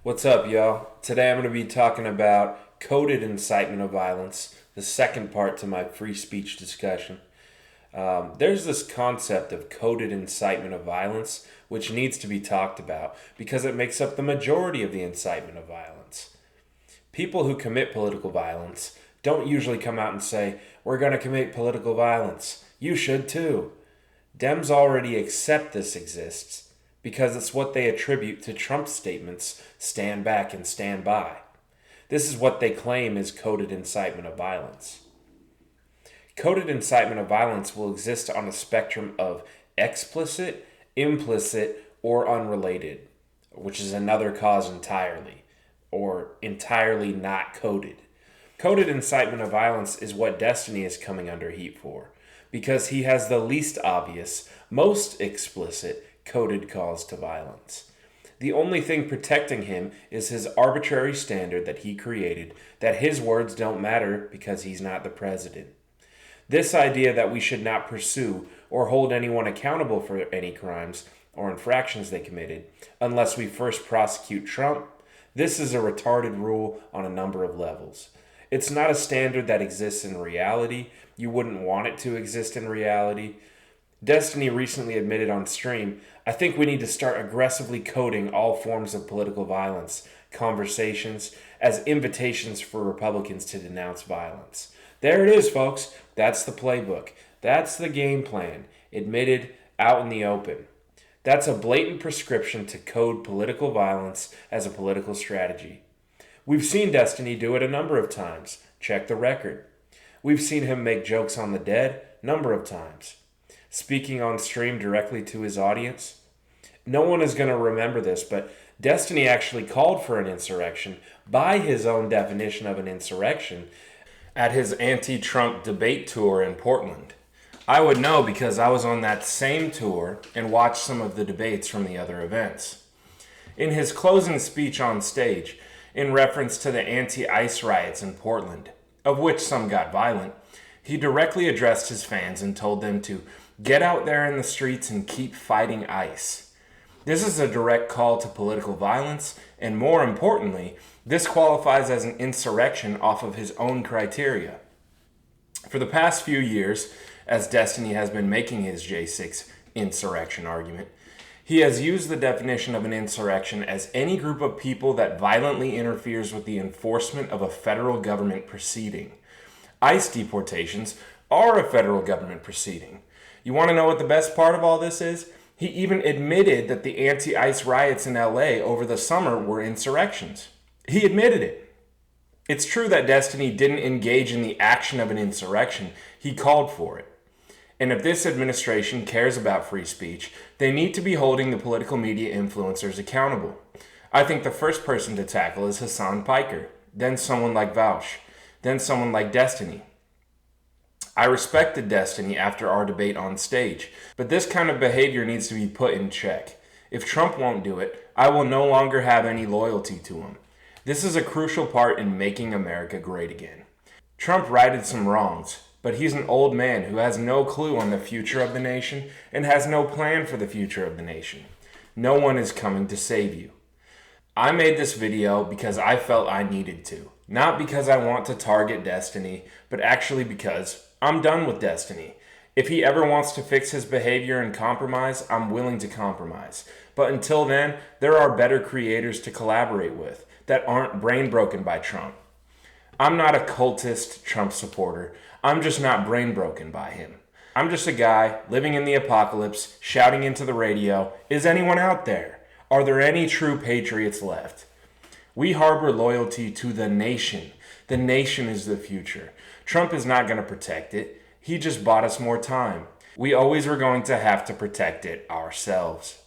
What's up, y'all? Today I'm going to be talking about coded incitement of violence, the second part to my free speech discussion. There's this concept of coded incitement of violence which needs to be talked about because it makes up the majority of the incitement of violence. People who commit political violence don't usually come out and say, "We're going to commit political violence. You should too." Dems already accept this exists because it's what they attribute to Trump's statements, "Stand back and stand by." This is what they claim is coded incitement of violence. Coded incitement of violence will exist on a spectrum of explicit, implicit, or unrelated, which is another cause entirely, or entirely not coded. Coded incitement of violence is what Destiny is coming under heat for, because he has the least obvious, most explicit, coded cause to violence. The only thing protecting him is his arbitrary standard that he created that his words don't matter because he's not the president. This idea that we should not pursue or hold anyone accountable for any crimes or infractions they committed unless we first prosecute Trump, this is a retarded rule on a number of levels. It's not a standard that exists in reality. You wouldn't want it to exist in reality. Destiny recently admitted on stream, "I think we need to start aggressively coding all forms of political violence conversations as invitations for Republicans to denounce violence." There it is, folks. That's the playbook. That's the game plan, admitted out in the open. That's a blatant prescription to code political violence as a political strategy. We've seen Destiny do it a number of times. Check the record. We've seen him make jokes on the dead number of times. Speaking on stream directly to his audience. No one is going to remember this, but Destiny actually called for an insurrection by his own definition of an insurrection at his anti-Trump debate tour in Portland. I would know because I was on that same tour and watched some of the debates from the other events. In his closing speech on stage, in reference to the anti-ICE riots in Portland, of which some got violent, he directly addressed his fans and told them to get out there in the streets and keep fighting ICE. This is a direct call to political violence, and more importantly, this qualifies as an insurrection off of his own criteria. For the past few years, as Destiny has been making his J6 insurrection argument, he has used the definition of an insurrection as any group of people that violently interferes with the enforcement of a federal government proceeding. ICE deportations are a federal government proceeding. You want to know what the best part of all this is? He even admitted that the anti-ICE riots in LA over the summer were insurrections. He admitted it. It's true that Destiny didn't engage in the action of an insurrection. He called for it. And if this administration cares about free speech, they need to be holding the political media influencers accountable. I think the first person to tackle is Hassan Piker, then someone like Vaush, then someone like Destiny. I respected Destiny after our debate on stage, but this kind of behavior needs to be put in check. If Trump won't do it, I will no longer have any loyalty to him. This is a crucial part in making America great again. Trump righted some wrongs, but he's an old man who has no clue on the future of the nation and has no plan for the future of the nation. No one is coming to save you. I made this video because I felt I needed to. Not because I want to target Destiny, but actually because I'm done with Destiny. If he ever wants to fix his behavior and compromise, I'm willing to compromise. But until then, there are better creators to collaborate with that aren't brain broken by Trump. I'm not a cultist Trump supporter. I'm just not brain broken by him. I'm just a guy living in the apocalypse, shouting into the radio, "Is anyone out there? Are there any true patriots left?" We harbor loyalty to the nation. The nation is the future. Trump is not going to protect it. He just bought us more time. We always were going to have to protect it ourselves.